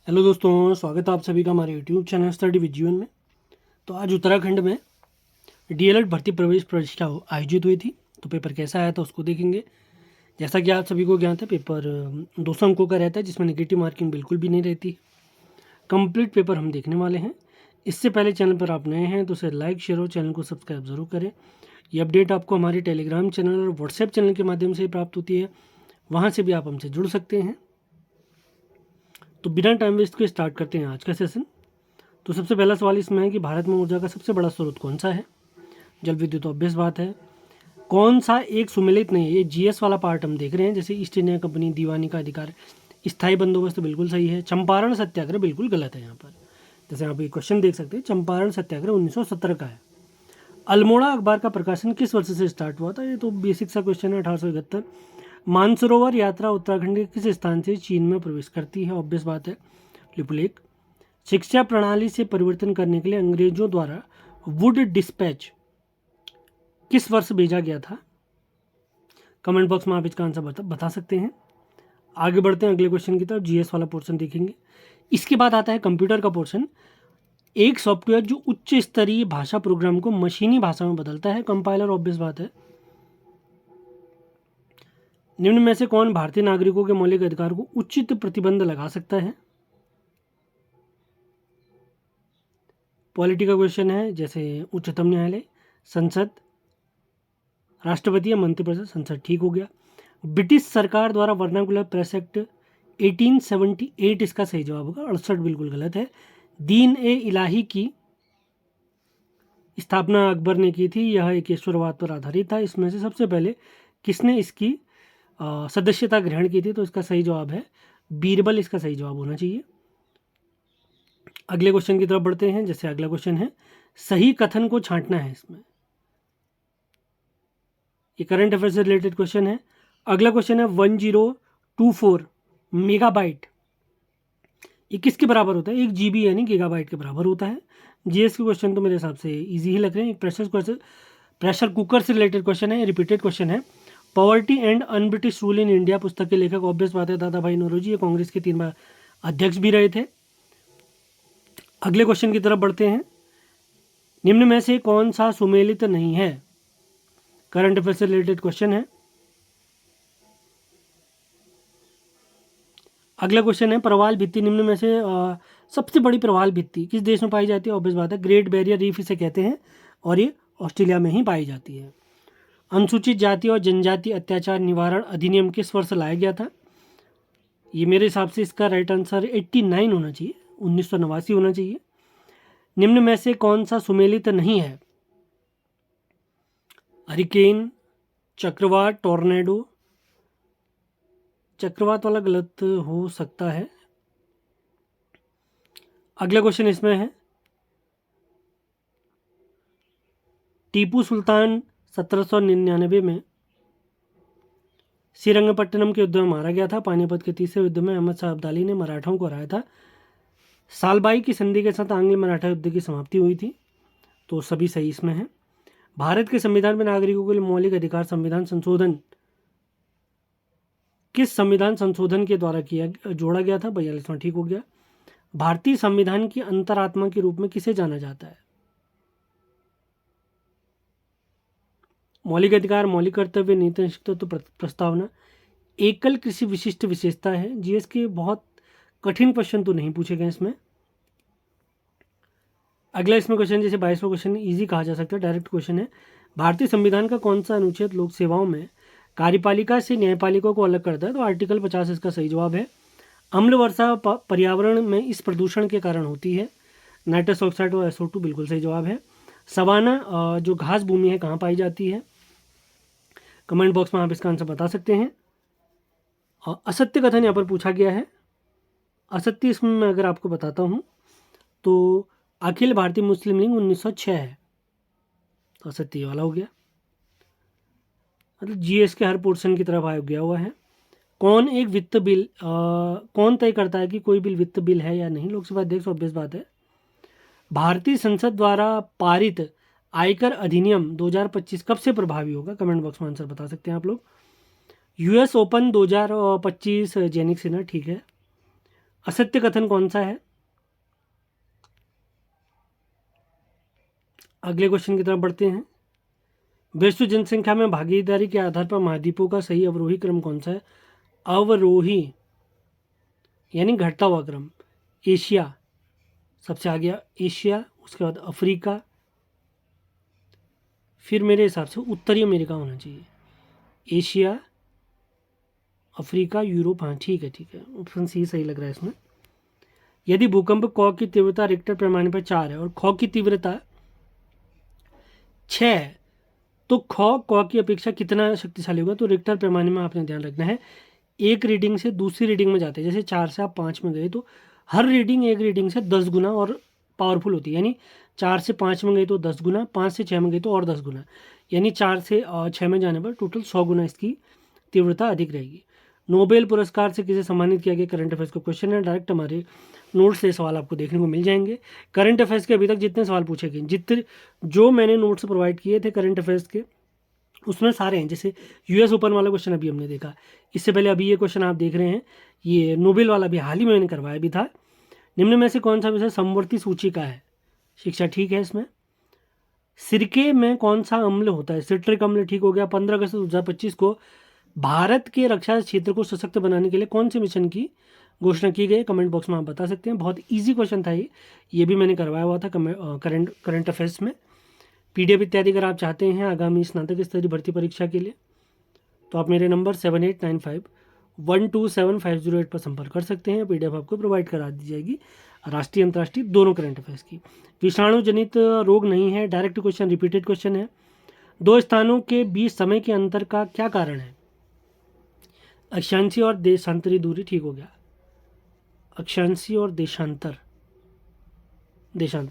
Hello दोस्तों, स्वागत है आप सभी का हमारे यूट्यूब चैनल स्टडी विद जीवन में। तो आज उत्तराखंड में डीएलएड भर्ती प्रवेश परीक्षा आयोजित हुई थी। तो पेपर कैसा आया था उसको देखेंगे। जैसा कि आप सभी को ज्ञात है, पेपर 200 अंकों का रहता है, जिसमें नेगेटिव मार्किंग बिल्कुल भी नहीं रहती। कंप्लीट पेपर हम देखने वाले हैं। इससे पहले चैनल पर आप नए हैं तो उसे लाइक, शेयर और चैनल को सब्सक्राइब ज़रूर करें। ये अपडेट आपको हमारे टेलीग्राम चैनल और व्हाट्सएप चैनल के माध्यम से प्राप्त होती है। वहाँ से भी आप हमसे जुड़ सकते हैं। तो बिना टाइम वेस्ट के स्टार्ट करते हैं आज का सेशन। तो सबसे पहला सवाल इसमें है कि भारत में ऊर्जा का सबसे बड़ा स्रोत कौन सा है। जल विद्युत, ऑब्वियस बात है। कौन सा एक सुमेलित नहीं है, ये जीएस वाला पार्ट हम देख रहे हैं, जैसे ईस्ट इंडिया कंपनी, दीवानी का अधिकार, स्थायी बंदोबस्त बिल्कुल सही है। चंपारण सत्याग्रह बिल्कुल गलत है यहाँ पर। जैसे आप ये क्वेश्चन देख सकते हैं, चंपारण सत्याग्रह 1917 का है। अल्मोड़ा अखबार का प्रकाशन किस वर्ष से स्टार्ट हुआ था, ये तो बेसिक सा क्वेश्चन है, 1871। मानसरोवर यात्रा उत्तराखंड के किस स्थान से चीन में प्रवेश करती है, ऑब्वियस बात है, लिपुलेख। शिक्षा प्रणाली से परिवर्तन करने के लिए अंग्रेजों द्वारा वुड डिस्पैच किस वर्ष भेजा गया था। कमेंट बॉक्स में आप इसका आंसर बता सकते हैं। आगे बढ़ते हैं अगले क्वेश्चन की तरफ। जीएस वाला पोर्शन देखेंगे। इसके बाद आता है कंप्यूटर का पोर्शन। एक सॉफ्टवेयर जो उच्च स्तरीय भाषा प्रोग्राम को मशीनी भाषा में बदलता है, कंपाइलर, ऑब्वियस बात है। निम्न में से कौन भारतीय नागरिकों के मौलिक अधिकार को उचित प्रतिबंध लगा सकता है। पॉलिटी का क्वेश्चन है, जैसे उच्चतम न्यायालय, संसद, राष्ट्रपति या मंत्रिपरिषद। संसद ठीक हो गया। ब्रिटिश सरकार द्वारा वर्नाकुलर प्रेस एक्ट 1878 इसका सही जवाब होगा। 68 बिल्कुल गलत है। दीन ए इलाही की स्थापना अकबर ने की थी। यह एक ईश्वरवाद पर आधारित था। इसमें से सबसे पहले किसने इसकी सदस्यता ग्रहण की थी, तो इसका सही जवाब है बीरबल, इसका सही जवाब होना चाहिए। अगले क्वेश्चन की तरफ बढ़ते हैं। जैसे अगला क्वेश्चन है, सही कथन को छांटना है इसमें। ये करंट अफेयर से रिलेटेड क्वेश्चन है। अगला क्वेश्चन है 1024 मेगाबाइट, ये किसके बराबर होता है। 1 GB यानी गीगाबाइट के बराबर होता है। जीएस के क्वेश्चन तो मेरे हिसाब से इजी ही लग रहे हैं। प्रेशर कुकर से रिलेटेड क्वेश्चन है, रिपीटेड क्वेश्चन है। Poverty and un British rule in India पुस्तक के लेखक, ऑब्वियस बात है, दादा भाई नौरोजी। ये कांग्रेस के 3 बार अध्यक्ष भी रहे थे। अगले क्वेश्चन की तरफ बढ़ते हैं। निम्न में से कौन सा सुमेलित नहीं है, करंट अफेयर से रिलेटेड क्वेश्चन है। अगला क्वेश्चन है, प्रवाल भित्ति निम्न में से सबसे बड़ी प्रवाल भित्ति किस देश में पाई जाती है, ऑब्वियस बात है, ग्रेट बैरियर रीफ इसे कहते हैं और ये ऑस्ट्रेलिया में ही पाई जाती है। अनुसूचित जाति और जनजाति अत्याचार निवारण अधिनियम किस वर्ष लाया गया था। ये मेरे हिसाब से इसका राइट आंसर 89 होना चाहिए, 1989 होना चाहिए। निम्न में से कौन सा सुमेलित नहीं है, हरिकेन, चक्रवात, टोर्नेडो। चक्रवात वाला गलत हो सकता है। अगला क्वेश्चन इसमें है, टीपू सुल्तान 1799 में श्रीरंगपट्टनम के युद्ध में मारा गया था। पानीपत के तीसरे युद्ध में अहमद शाह अब्दाली ने मराठाओं को हराया था। सालबाई की संधि के साथ आंग्ल मराठा युद्ध की समाप्ति हुई थी। तो सभी सही इसमें है। भारत के संविधान में नागरिकों के लिए मौलिक अधिकार संविधान संशोधन किस संविधान संशोधन के द्वारा जोड़ा गया था, 42वां ठीक हो गया। भारतीय संविधान की अंतरात्मा के रूप में किसे जाना जाता है। मौलिक अधिकार, मौलिक कर्तव्य, नीति तत्व, प्रस्तावना। एकल कृषि विशिष्ट विशेषता है। जीएस के बहुत कठिन क्वेश्चन तो नहीं पूछे गए इसमें। अगला इसमें क्वेश्चन, जैसे 22वां क्वेश्चन इजी कहा जा सकता है, डायरेक्ट क्वेश्चन है। भारतीय संविधान का कौन सा अनुच्छेद लोक सेवाओं में कार्यपालिका से न्यायपालिका को अलग करता है, तो आर्टिकल 50 इसका सही जवाब है। अम्ल वर्षा पर्यावरण में इस प्रदूषण के कारण होती है, नाइट्रस ऑक्साइड और SO2 बिल्कुल सही जवाब है। सवाना जो घास भूमि है कहाँ पाई जाती है, कमेंट बॉक्स में आप इसका आंसर बता सकते हैं। असत्य कथन यहाँ पर पूछा गया है। असत्य इसमें मैं अगर आपको बताता हूँ तो अखिल भारतीय मुस्लिम लीग 1906 है, तो असत्य वाला हो गया। मतलब जीएस के हर पोर्शन की तरफ आया गया हुआ है। कौन एक वित्त बिल कौन तय करता है कि कोई बिल वित्त बिल है या नहीं, लोकसभा अध्यक्ष, ऑब्वियस बात है। भारतीय संसद द्वारा पारित आयकर अधिनियम 2025 कब से प्रभावी होगा, कमेंट बॉक्स में आंसर बता सकते हैं आप लोग। यूएस ओपन 2025 जेनिक सिन्हा ठीक है। असत्य कथन कौन सा है? अगले क्वेश्चन की तरफ बढ़ते हैं। विश्व जनसंख्या में भागीदारी के आधार पर महाद्वीपों का सही अवरोही क्रम कौन सा है? अवरोही यानी घटता हुआ क्रम। एशिया सबसे आगे, एशिया, उसके बाद अफ्रीका, फिर मेरे हिसाब से उत्तरी अमेरिका होना चाहिए। Asia, Africa, Europe. हाँ ठीक है ठीक है, ऑप्शन सी सही लग रहा है इसमें। यदि भूकंप क की तीव्रता रिक्टर पैमाने पर 4 है और ख की तीव्रता 6 है तो ख क की अपेक्षा कितना शक्तिशाली होगा? तो रिक्टर पैमाने में आपने ध्यान रखना है, एक रीडिंग से दूसरी रीडिंग में जाते हैं। जैसे 4 से आप 5 में गए तो हर रीडिंग एक रीडिंग से 10 गुना और पावरफुल होती है। यानी 4 से 5 में गई तो 10 गुना, 5 से 6 में गई तो और 10 गुना, यानी 4 से 6 में जाने पर टोटल 100 गुना इसकी तीव्रता अधिक रहेगी। नोबेल पुरस्कार से किसे सम्मानित किया गया? करंट अफेयर्स का क्वेश्चन है, डायरेक्ट हमारे नोट्स से सवाल आपको देखने को मिल जाएंगे। करंट अफेयर्स के अभी तक जितने सवाल पूछे गए, जितने जो मैंने नोट्स प्रोवाइड किए थे करंट अफेयर्स के, उसमें सारे हैं। जैसे यूएस ओपन वाला क्वेश्चन अभी हमने देखा, इससे पहले अभी ये क्वेश्चन आप देख रहे हैं, ये नोबेल वाला भी हाल ही में मैंने करवाया भी था। निम्न में से कौन सा विषय समवर्ती सूची का है? शिक्षा ठीक है इसमें। सिरके में कौन सा अम्ल होता है? सिट्रिक अम्ल ठीक हो गया। 15 अगस्त 2025 को भारत के रक्षा क्षेत्र को सशक्त बनाने के लिए कौन से मिशन की घोषणा की गई? कमेंट बॉक्स में आप बता सकते हैं। बहुत इजी क्वेश्चन था ये भी मैंने करवाया हुआ था करंट अफेयर्स में। पीडीएफ इत्यादि अगर आप चाहते हैं आगामी स्नातक स्तरीय भर्ती परीक्षा के लिए, तो आप मेरे नंबर 7895127508 पर संपर्क कर सकते हैं। पीडीएफ आपको प्रोवाइड करा दी जाएगी, राष्ट्रीय अंतर्राष्ट्रीय दोनों करंट अफेयर्स की। विषाणु जनित रोग नहीं है, डायरेक्ट क्वेश्चन, रिपीटेड क्वेश्चन है। दो स्थानों के बीच समय के अंतर का क्या कारण है? अक्षांशीय और देशांतरी दूरी ठीक हो गया। अक्षांशीय और देशांतर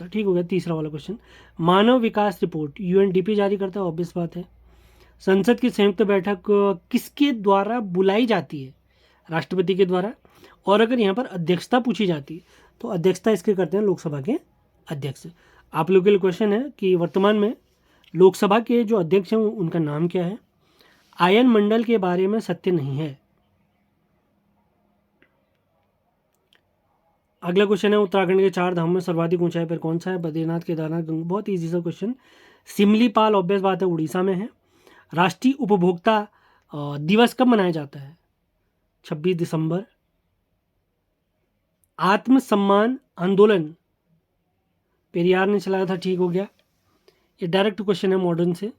ठीक हो गया। तीसरा वाला क्वेश्चन, मानव विकास रिपोर्ट यूएनडीपी जारी करता है, ऑब्वियस बात है। संसद की संयुक्त बैठक किसके द्वारा बुलाई जाती है? राष्ट्रपति के द्वारा। और अगर यहाँ पर अध्यक्षता पूछी जाती है तो अध्यक्षता इसके करते हैं लोकसभा के अध्यक्ष। आप लोगों के लिए क्वेश्चन है कि वर्तमान में लोकसभा के जो अध्यक्ष हैं उनका नाम क्या है? आयन मंडल के बारे में सत्य नहीं है। अगला क्वेश्चन है, उत्तराखंड के 4 धाम में सर्वाधिक ऊंचाई पर कौन सा है? बद्रीनाथ, केदारनाथ, गंगा। बहुत इजी सा क्वेश्चन। सिमलीपाल ऑब्वियस बात है, उड़ीसा में है। राष्ट्रीय उपभोक्ता दिवस कब मनाया जाता है? 26 दिसंबर। आत्मसम्मान आंदोलन पेरियार ने चलाया था, ठीक हो गया। ये डायरेक्ट क्वेश्चन है मॉडर्न से।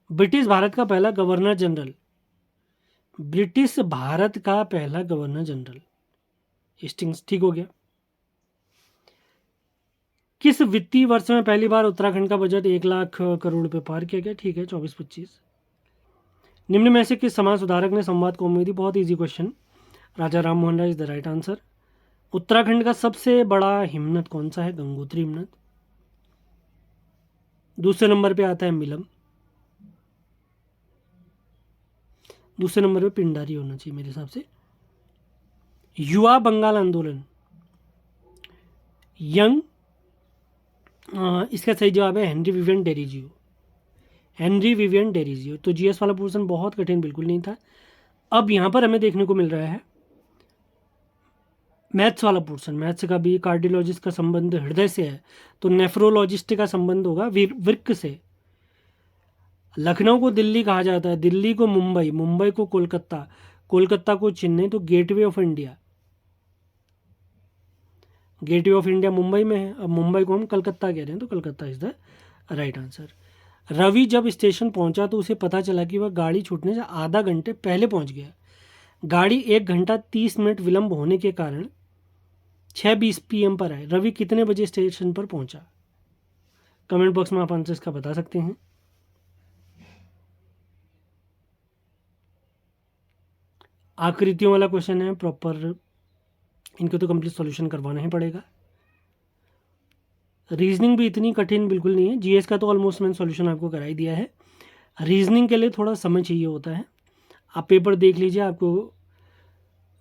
ब्रिटिश भारत का पहला गवर्नर जनरल, ब्रिटिश भारत का पहला गवर्नर जनरल हेस्टिंग्स, ठीक हो गया। किस वित्तीय वर्ष में पहली बार उत्तराखंड का बजट 1 लाख करोड़ रुपए पार किया गया? ठीक है, 24-25। निम्न में से किस समाज सुधारक ने संवाद को उम्मीदी? बहुत easy question, Raja Ram Mohan Roy is the right answer. Uttarakhand का सबसे बड़ा हिमनद कौन सा है? गंगोत्री हिमनद। दूसरे नंबर पे आता है मिलम। दूसरे नंबर पे पिंडारी होना चाहिए मेरे हिसाब से। युवा बंगाल आंदोलन, यंग, इसका सही जवाब है Henry Vivian Derozio. Henry Vivian Derozio. तो जीएस वाला पोर्शन बहुत कठिन बिल्कुल नहीं था। अब यहाँ पर हमें देखने को मिल रहा है मैथ्स वाला पोर्शन। मैथ्स का भी कार्डियोलॉजिस्ट का संबंध हृदय से है, तो नेफ्रोलॉजिस्ट का संबंध होगा वृक्क से। लखनऊ को दिल्ली कहा जाता है, दिल्ली को मुंबई, मुंबई को कोलकाता, कोलकाता को चेन्नई। तो gateway of India, gateway of India Mumbai में है। अब मुंबई को हम कलकत्ता कह रहे हैं, तो Calcutta is the right answer. Ravi जब स्टेशन पहुंचा तो उसे पता चला कि वह गाड़ी छूटने से आधा घंटे पहले पहुंच गया। गाड़ी 1 घंटा 30 मिनट विलंब होने के कारण 6:20 PM पर आए। रवि कितने बजे स्टेशन पर पहुंचा? कमेंट बॉक्स में आप आंसर इसका बता सकते हैं। आकृतियों वाला क्वेश्चन है प्रॉपर, इनको तो कंप्लीट सॉल्यूशन करवाना ही पड़ेगा। रीजनिंग भी इतनी कठिन बिल्कुल नहीं है। जीएस का तो ऑलमोस्ट मैंने सॉल्यूशन आपको करा ही दिया है। रीजनिंग के लिए थोड़ा समय चाहिए होता है। आप पेपर देख लीजिए, आपको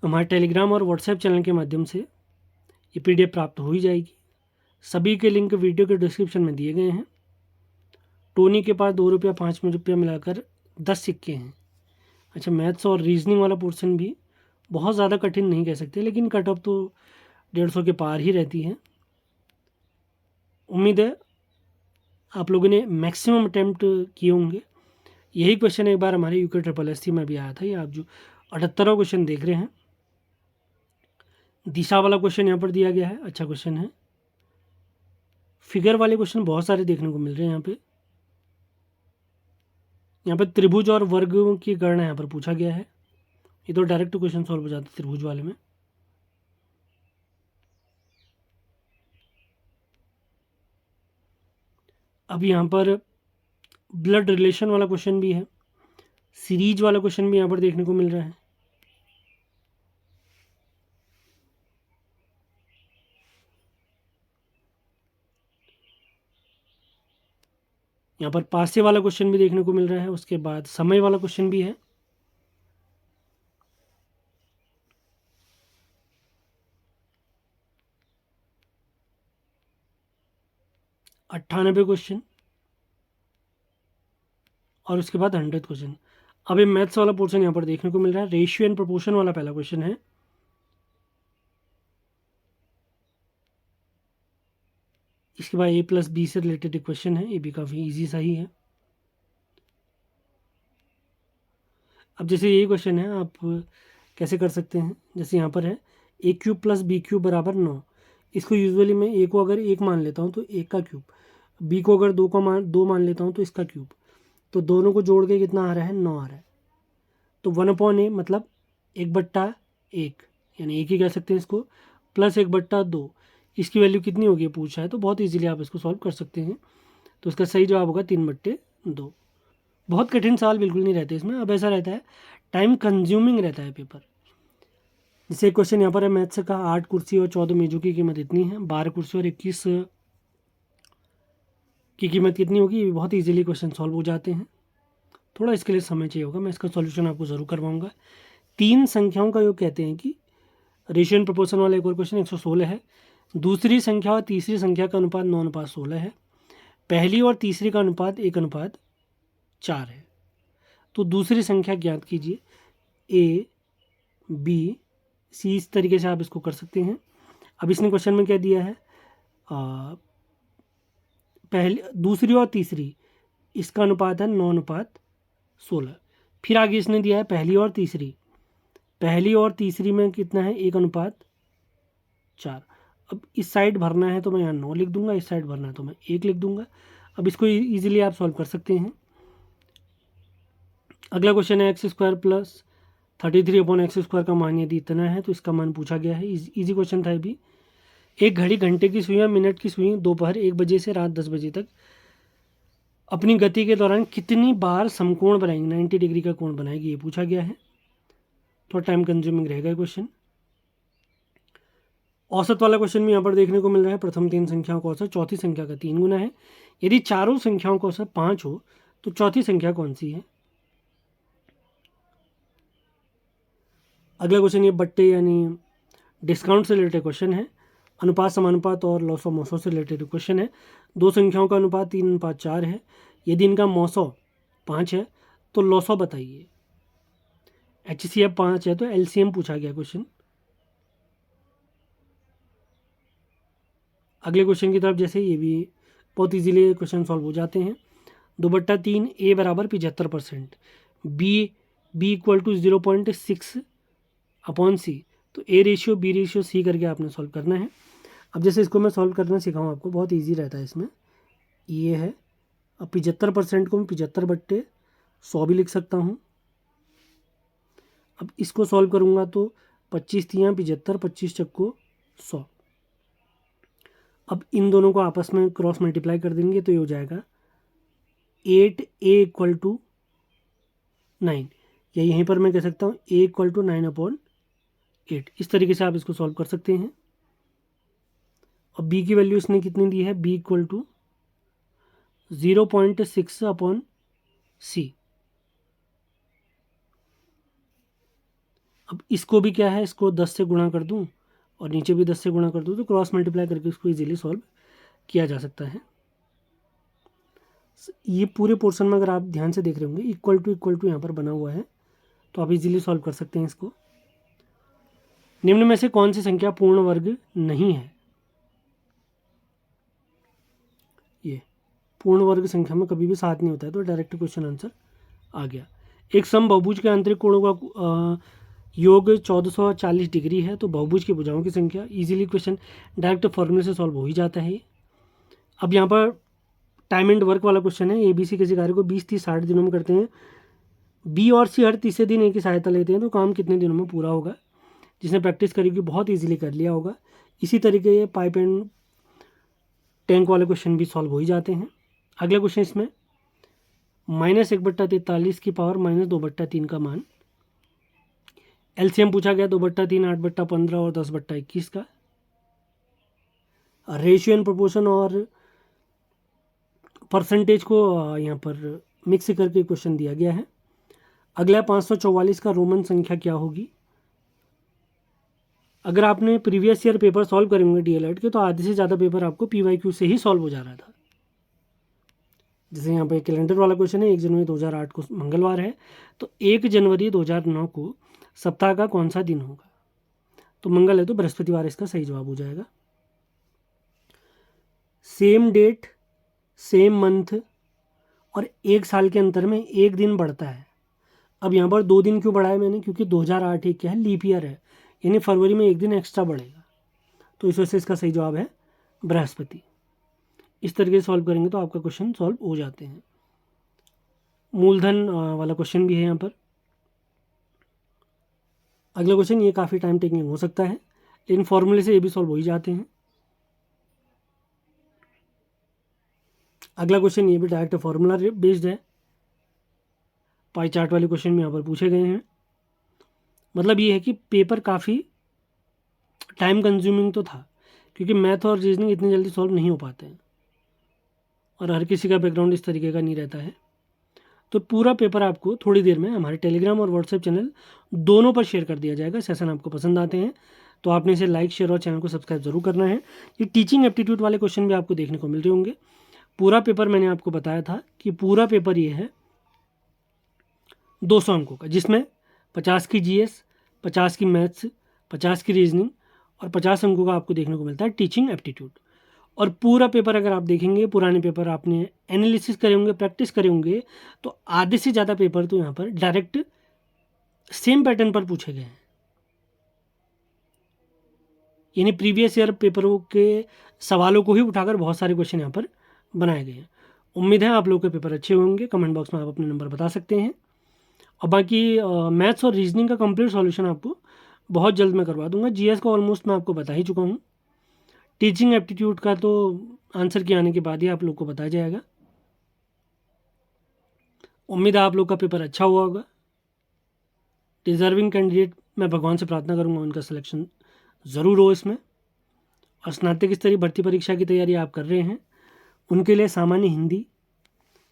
हमारे टेलीग्राम और व्हाट्सएप चैनल के माध्यम से ये पीडीएफ प्राप्त हो ही जाएगी। सभी के लिंक वीडियो के डिस्क्रिप्शन में दिए गए हैं। टोनी के पास 2 रुपया 5 रुपया मिलाकर 10 सिक्के हैं। अच्छा, मैथ्स और रीजनिंग वाला पोर्शन भी बहुत ज़्यादा कठिन नहीं कह सकते, लेकिन कट ऑफ तो 150 के पार ही रहती है। उम्मीद है आप लोगों ने मैक्सिमम अटैम्प्ट किए होंगे। यही क्वेश्चन एक बार हमारे यूके ट्रिपल एस में भी आया था। ये आप जो 78वां क्वेश्चन देख रहे हैं, दिशा वाला क्वेश्चन यहाँ पर दिया गया है। अच्छा क्वेश्चन है। फिगर वाले क्वेश्चन बहुत सारे देखने को मिल रहे हैं यहाँ पे त्रिभुज और वर्गों की गणना यहाँ पर पूछा गया है। ये तो डायरेक्ट क्वेश्चन सॉल्व हो जाता है त्रिभुज वाले में। अब यहाँ पर ब्लड रिलेशन वाला क्वेश्चन भी है, सीरीज वाला क्वेश्चन भी यहाँ पर देखने को मिल रहा है। यहाँ पर पासे वाला क्वेश्चन भी देखने को मिल रहा है। उसके बाद समय वाला क्वेश्चन भी है। $98 क्वेश्चन और उसके बाद 100 क्वेश्चन। अब ये मैथ्स वाला पोर्शन यहाँ पर देखने को मिल रहा है। रेशियो एंड प्रोपोर्शन वाला पहला क्वेश्चन है। इसके बाद A+B से रिलेटेड क्वेश्चन है। ये भी काफ़ी इजी सा ही है। अब जैसे ये क्वेश्चन है, आप कैसे कर सकते हैं, जैसे यहाँ पर है A³ + B³ बराबर 9। इसको यूजुअली मैं A को अगर 1 मान लेता हूँ तो 1 का क्यूब, B को अगर 2 मान लेता हूँ तो इसका क्यूब, तो दोनों को जोड़ के कितना आ रहा है, 9 आ रहा है। तो 1/a मतलब 1/1, यानी 1 ही कह सकते हैं इसको, प्लस 1/2। इसकी वैल्यू कितनी होगी पूछा है, तो बहुत इजीली आप इसको सॉल्व कर सकते हैं। तो इसका सही जवाब होगा 3/2। बहुत कठिन सवाल बिल्कुल नहीं रहते इसमें। अब ऐसा रहता है, टाइम कंज्यूमिंग रहता है पेपर। जैसे क्वेश्चन यहाँ पर है मैथ्स का, 8 कुर्सी और 14 मेजों की कीमत इतनी है, 12 कुर्सी और 21 की कीमत कितनी होगी। ये भी बहुत ईजिली क्वेश्चन सॉल्व हो जाते हैं। थोड़ा इसके लिए समय चाहिए होगा, मैं इसका सॉल्यूशन आपको ज़रूर करवाऊंगा। 3 संख्याओं का योग कहते हैं कि रेशियो एंड प्रोपोर्शन वाला एक और क्वेश्चन 116 है। दूसरी संख्या और तीसरी संख्या का अनुपात 9:16 है। पहली और तीसरी का अनुपात 1:4 है। तो दूसरी संख्या ज्ञात कीजिए। A, B, C, इस तरीके से आप इसको कर सकते हैं। अब इसने क्वेश्चन में क्या दिया है, पहली, दूसरी और तीसरी, इसका अनुपात है 9:16। फिर आगे इसने दिया है पहली और तीसरी में कितना है, 1:4। अब इस साइड भरना है तो मैं यहाँ 9 लिख दूंगा, इस साइड भरना है तो मैं 1 लिख दूंगा। अब इसको इजीली आप सॉल्व कर सकते हैं। अगला क्वेश्चन है x² + 33/x² का मान यदि इतना है तो इसका मान पूछा गया है। इजी क्वेश्चन था ये भी। एक घड़ी घंटे की सुइयां, मिनट की सुई दोपहर 1 बजे से रात 10 बजे तक अपनी गति के दौरान कितनी बार समकोण बनाएंगे, 90 डिग्री का कोण बनाएगी, ये पूछा गया है। थोड़ा टाइम कंज्यूमिंग रहेगा ये क्वेश्चन। औसत वाला क्वेश्चन भी यहाँ पर देखने को मिल रहा है। प्रथम 3 संख्याओं का औसत चौथी संख्या का 3 गुना है। यदि चारों संख्याओं का औसत 5 हो तो चौथी संख्या कौन सी है। अगला क्वेश्चन ये बट्टे यानी डिस्काउंट से रिलेटेड क्वेश्चन है। अनुपात समानुपात और लॉस ऑफ मौसों से रिलेटेड क्वेश्चन है। दो संख्याओं का अनुपात 3:4 है। यदि इनका मौसौ 5 है तो लॉसो बताइए। HCF 5 है तो LCM पूछा गया क्वेश्चन। अगले क्वेश्चन की तरफ, जैसे ये भी बहुत इजीली क्वेश्चन सॉल्व हो जाते हैं। 2/3 A बराबर 75%, B = 0.6/C। तो A/B/C करके आपने सॉल्व करना है। अब जैसे इसको मैं सॉल्व करना सिखाऊँ आपको, बहुत इजी रहता है इसमें। ये है, अब 75% को मैं 75/100 भी लिख सकता हूँ। अब इसको सॉल्व करूँगा तो 25 × 75, 25 चक्को 100। अब इन दोनों को आपस में क्रॉस मल्टीप्लाई कर देंगे तो ये हो जाएगा 8A = 9, या यहीं पर मैं कह सकता हूँ A = 9/8। इस तरीके से आप इसको सॉल्व कर सकते हैं। और B की वैल्यू इसने कितनी दी है, B = 0.6/C। अब इसको भी क्या है, इसको 10 से गुणा कर दूं और नीचे भी 10 से गुणा कर दूं तो क्रॉस मल्टीप्लाई करके इसको इजीली सॉल्व किया जा सकता है। ये पूरे पोर्शन में अगर आप ध्यान से देख रहे होंगे, इक्वल टू यहाँ पर बना हुआ है, तो आप इजीली सॉल्व कर सकते हैं इसको। निम्न में से कौन सी संख्या पूर्ण वर्ग नहीं है? ये पूर्ण वर्ग संख्या में कभी भी 7 नहीं होता है, तो डायरेक्ट क्वेश्चन आंसर आ गया। एक समबहुभुज के आंतरिक कोणों का योग 1440 डिग्री है, तो बहुभुज की भुजाओं की संख्या, इजीली क्वेश्चन डायरेक्ट फॉर्मूले से सॉल्व हो ही जाता है। अब यहाँ पर टाइम एंड वर्क वाला क्वेश्चन है। ABC किसी कार्य को 20, 30, 60 दिनों में करते हैं। B और C हर तीसरे दिन एक ही सहायता लेते हैं, तो काम कितने दिनों में पूरा होगा? जिसने प्रैक्टिस करी होगी बहुत इजीली कर लिया होगा। इसी तरीके ये पाइप एंड टैंक वाले क्वेश्चन भी सॉल्व हो ही जाते हैं। अगला क्वेश्चन इसमें -1/43 की पावर -2/3 का मान। LCM पूछा गया 2/3, 8/15 और 10/21 का। रेशियो एंड प्रोपोर्शन और परसेंटेज को यहाँ पर मिक्स करके क्वेश्चन दिया गया है। अगला 544 का रोमन संख्या क्या होगी? अगर आपने प्रीवियस ईयर पेपर सॉल्व करे होंगे DLED के, तो आधे से ज़्यादा पेपर आपको PYQ से ही सॉल्व हो जा रहा था। जैसे यहाँ पे कैलेंडर वाला क्वेश्चन है, 1 जनवरी 2008 को मंगलवार है, तो 1 जनवरी 2009 को सप्ताह का कौन सा दिन होगा? तो मंगल है, तो बृहस्पतिवार इसका सही जवाब हो जाएगा। सेम डेट, सेम मंथ और 1 साल के अंतर में 1 दिन बढ़ता है। अब यहाँ पर 2 दिन क्यों बढ़ाया मैंने? क्योंकि 2008 एक क्या है, लीप ईयर है, यानी फरवरी में 1 दिन एक्स्ट्रा बढ़ेगा, तो इस वजह से इसका सही जवाब है बृहस्पति। इस तरीके से सॉल्व करेंगे तो आपका क्वेश्चन सॉल्व हो जाते हैं। मूलधन वाला क्वेश्चन भी है यहाँ पर। अगला क्वेश्चन ये काफ़ी टाइम टेकिंग हो सकता है, लेकिन फॉर्मूले से ये भी सॉल्व हो ही जाते हैं। अगला क्वेश्चन ये भी डायरेक्ट फॉर्मूला बेस्ड है। पाई चार्ट वाले क्वेश्चन भी यहाँ पर पूछे गए हैं। मतलब ये है कि पेपर काफ़ी टाइम कंज्यूमिंग तो था, क्योंकि मैथ और रीजनिंग इतनी जल्दी सॉल्व नहीं हो पाते हैं और हर किसी का बैकग्राउंड इस तरीके का नहीं रहता है। तो पूरा पेपर आपको थोड़ी देर में हमारे टेलीग्राम और व्हाट्सएप चैनल दोनों पर शेयर कर दिया जाएगा। सेशन आपको पसंद आते हैं तो आपने इसे लाइक, शेयर और चैनल को सब्सक्राइब जरूर करना है। ये टीचिंग एप्टीट्यूड वाले क्वेश्चन भी आपको देखने को मिल रहे होंगे। पूरा पेपर मैंने आपको बताया था कि पूरा पेपर ये है 200 अंकों का, जिसमें 50 की GS, 50 की मैथ्स, 50 की रीजनिंग और 50 अंकों का आपको देखने को मिलता है टीचिंग एप्टीट्यूड। और पूरा पेपर अगर आप देखेंगे, पुराने पेपर आपने एनालिसिस करे होंगे, प्रैक्टिस करे होंगे, तो आधे से ज़्यादा पेपर तो यहाँ पर डायरेक्ट सेम पैटर्न पर पूछे गए हैं, यानी प्रीवियस ईयर पेपरों के सवालों को ही उठाकर बहुत सारे क्वेश्चन यहाँ पर बनाए गए हैं। उम्मीद है आप लोगों के पेपर अच्छे होंगे। कमेंट बॉक्स में आप अपने नंबर बता सकते हैं। और बाकी मैथ्स और रीजनिंग का कंप्लीट सॉल्यूशन आपको बहुत जल्द मैं करवा दूंगा। GS का ऑलमोस्ट मैं आपको बता ही चुका हूँ। टीचिंग एप्टीट्यूड का तो आंसर के आने के बाद ही आप लोग को बताया जाएगा। उम्मीद है आप लोग का पेपर अच्छा हुआ होगा। डिजर्विंग कैंडिडेट मैं भगवान से प्रार्थना करूंगा उनका सिलेक्शन ज़रूर हो इसमें। और स्नातक स्तरीय भर्ती परीक्षा की तैयारी आप कर रहे हैं, उनके लिए सामान्य हिंदी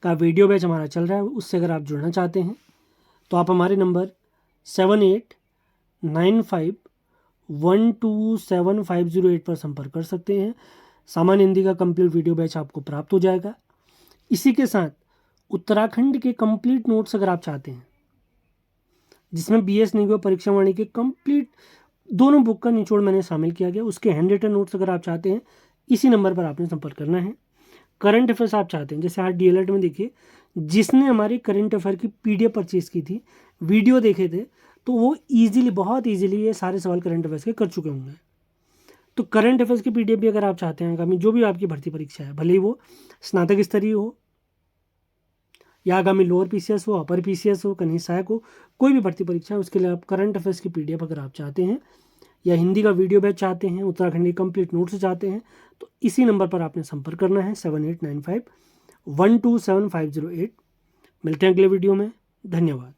का वीडियो बैच हमारा चल रहा है। उससे अगर आप जुड़ना चाहते हैं तो आप हमारे नंबर 7895127508 पर संपर्क कर सकते हैं। सामान्य हिंदी का कंप्लीट वीडियो बैच आपको प्राप्त हो जाएगा। इसी के साथ उत्तराखंड के कंप्लीट नोट्स अगर आप चाहते हैं, जिसमें BS निगम परीक्षा वाणी के कंप्लीट दोनों बुक का निचोड़ मैंने शामिल किया गया, उसके हैंड रिटन नोट्स अगर आप चाहते हैं, इसी नंबर पर आपने संपर्क करना है। करंट अफेयर्स आप चाहते हैं, जैसे आज DLED में देखिए, जिसने हमारी करंट अफेयर की PDF परचेज की थी, वीडियो देखे थे, तो वो ईजिली, बहुत ईजिली ये सारे सवाल करंट अफेयर्स के कर चुके होंगे। तो करंट अफेयर्स की PDF भी अगर आप चाहते हैं, आगामी जो भी आपकी भर्ती परीक्षा है, भले ही वो स्नातक स्तरीय हो या आगामी लोअर PCS हो, अपर PCS हो, कनिष्ठ सहायक हो, कोई भी भर्ती परीक्षा है, उसके लिए आप करंट अफेयर्स की PDF अगर आप चाहते हैं या हिंदी का वीडियो बैच चाहते हैं, उत्तराखंड के कंप्लीट नोट्स चाहते हैं, तो इसी नंबर पर आपने संपर्क करना है 7895127508। मिलते हैं अगले वीडियो में। धन्यवाद।